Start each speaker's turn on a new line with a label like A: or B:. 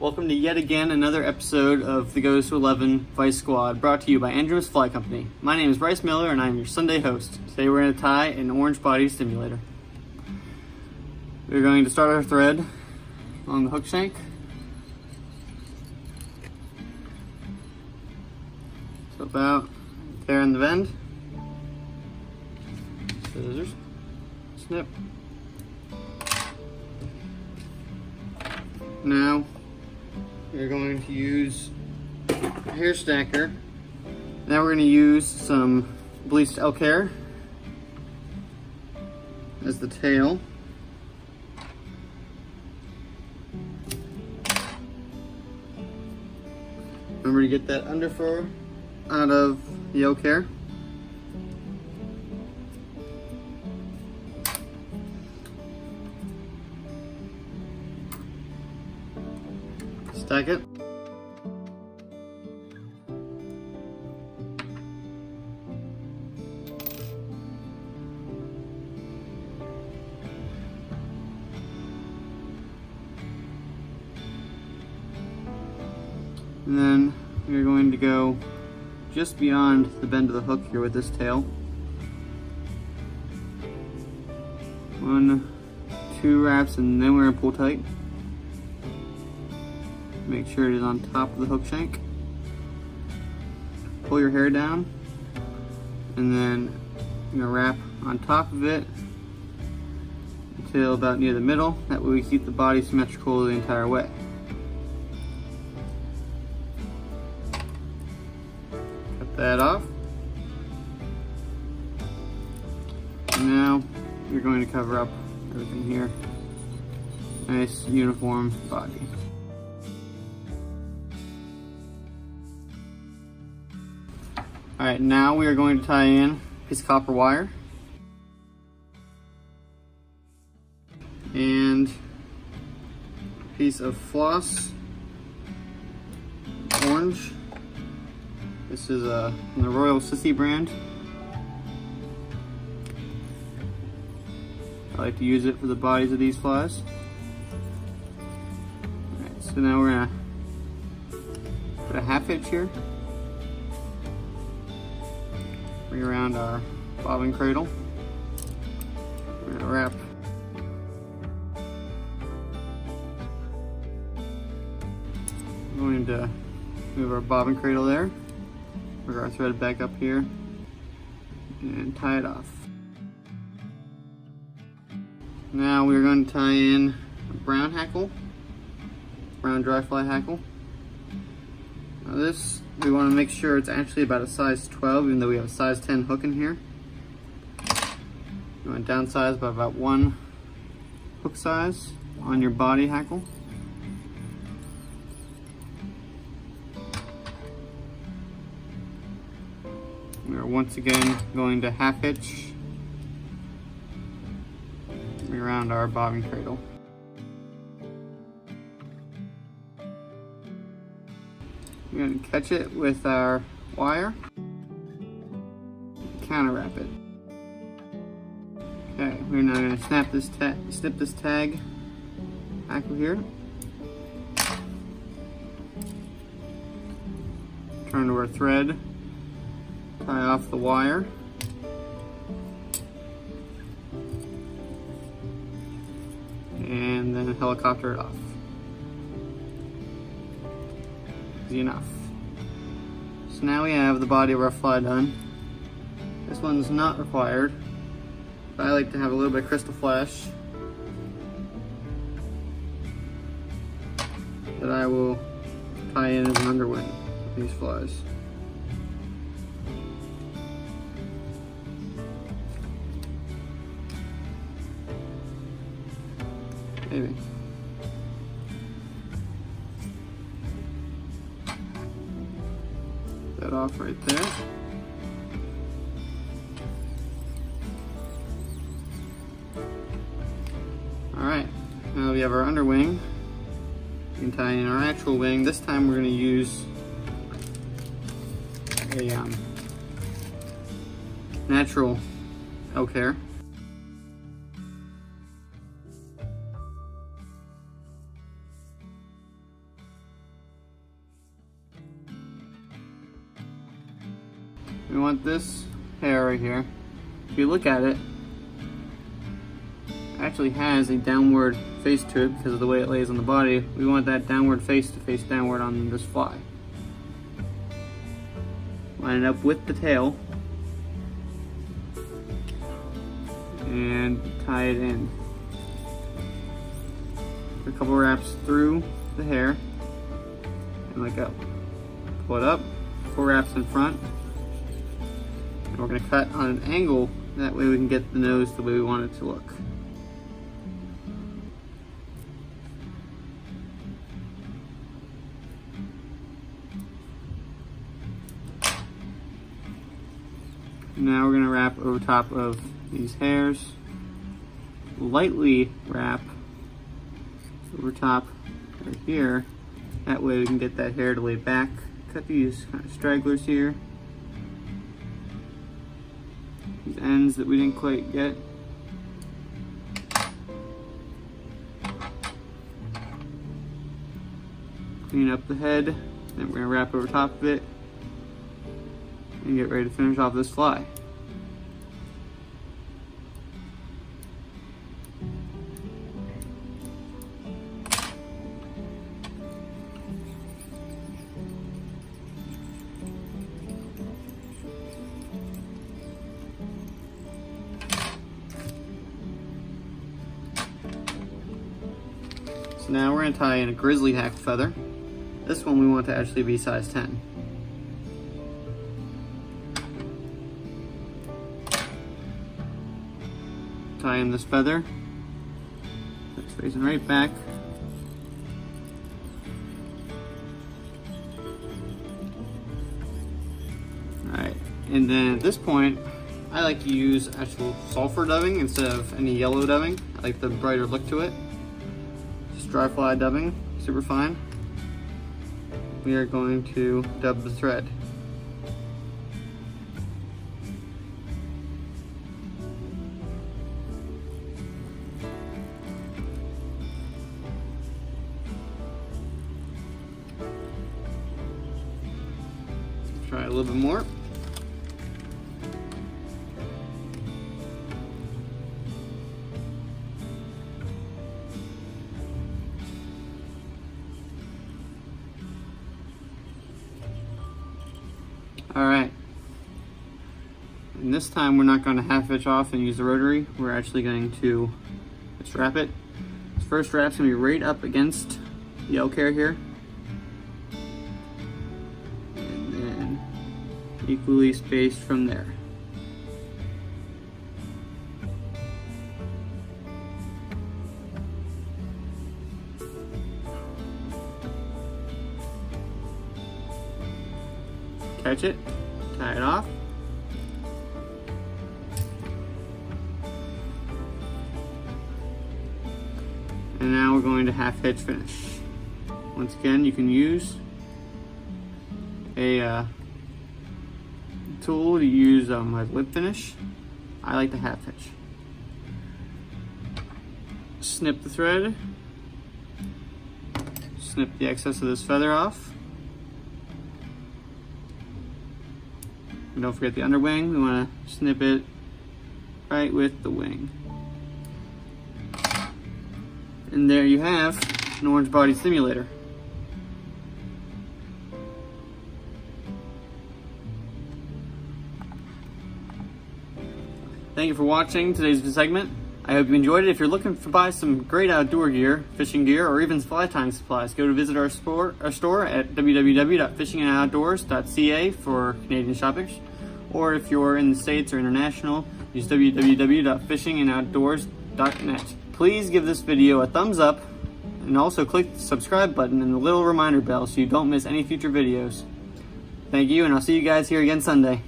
A: Welcome to yet again another episode of the Goes to 11 Vise Squad, brought to you by Andrew's Fly Company. My name is Bryce Miller and I'm your Sunday host. Today we're going to tie an orange body stimulator. We're going to start our thread on the hook shank. So about there in the bend. Scissors. Snip. Now we're going to use a hair stacker. Now we're going to use some bleached elk hair as the tail. Remember to get that underfur out of the elk hair. Stack it. And then we're going to go just beyond the bend of the hook here with this tail. 1, 2 wraps, and then we're going to pull tight. Make sure it is on top of the hook shank. Pull your hair down, and then you're gonna wrap on top of it until about near the middle. That way we keep the body symmetrical the entire way. Cut that off. And now you're going to cover up everything here. Nice uniform body. Alright, now we are going to tie in a piece of copper wire and a piece of floss, orange. This is from the Royal Sisi brand. I like to use it for the bodies of these flies. Alright, so now we're going to put a half hitch here. Bring around our bobbin cradle. We're going to wrap going to move our bobbin cradle there, bring our thread back up here, and tie it off. Now we're going to tie in a brown hackle, brown dry fly hackle. Now this, we want to make sure it's actually about a size 12, even though we have a size 10 hook in here. You want to downsize by about 1 hook size on your body hackle. We are once again going to half hitch around our bobbin cradle. We're going to catch it with our wire, counter wrap it. Okay, we're now going to snip this tag hackle here. Turn to our thread, tie off the wire. And then helicopter it off. Easy enough. So now we have the body of our fly done. This one's not required, but I like to have a little bit of crystal flash that I will tie in as an underwing of these flies. Maybe. That off right there. Alright, now we have our underwing. We can tie in our actual wing. This time we're going to use a natural elk hair. we want this hair right here. If you look at it, it actually has a downward face to it because of the way it lays on the body. We want that downward face to face downward on this fly. Line it up with the tail and tie it in. A couple wraps through the hair and let go. Pull it up, 4 wraps in front, and we're going to cut on an angle, that way we can get the nose the way we want it to look. Now we're going to wrap over top of these hairs, lightly wrap over top right here, that way we can get that hair to lay back. Cut these kind of stragglers here, these ends that we didn't quite get. Clean up the head, then we're going to wrap over top of it and get ready to finish off this fly. So now we're going to tie in a Grizzly hackle feather. This one we want to actually be size 10. Tie in this feather. It's facing right back. Alright, and then at this point, I like to use actual sulfur dubbing instead of any yellow dubbing. I like the brighter look to it. Just dry fly dubbing, super fine. We are going to dub the thread. Try a little bit more. Alright, and this time we're not going to half hitch off and use the rotary. We're actually going to just wrap it. This first wrap's going to be right up against the elk hair here. And then equally spaced from there. Catch it, tie it off. And now we're going to half hitch finish. Once again, you can use a tool to use a lip finish. I like the half hitch. Snip the thread, snip the excess of this feather off. And don't forget the underwing, we want to snip it right with the wing. And there you have an orange body stimulator. Thank you for watching today's segment. I hope you enjoyed it. If you're looking to buy some great outdoor gear, fishing gear, or even fly tying supplies, go to visit our store at www.fishingandoutdoors.ca for Canadian shoppers. Or if you're in the States or international, use www.fishingandoutdoors.net. Please give this video a thumbs up and also click the subscribe button and the little reminder bell so you don't miss any future videos. Thank you, and I'll see you guys here again Sunday.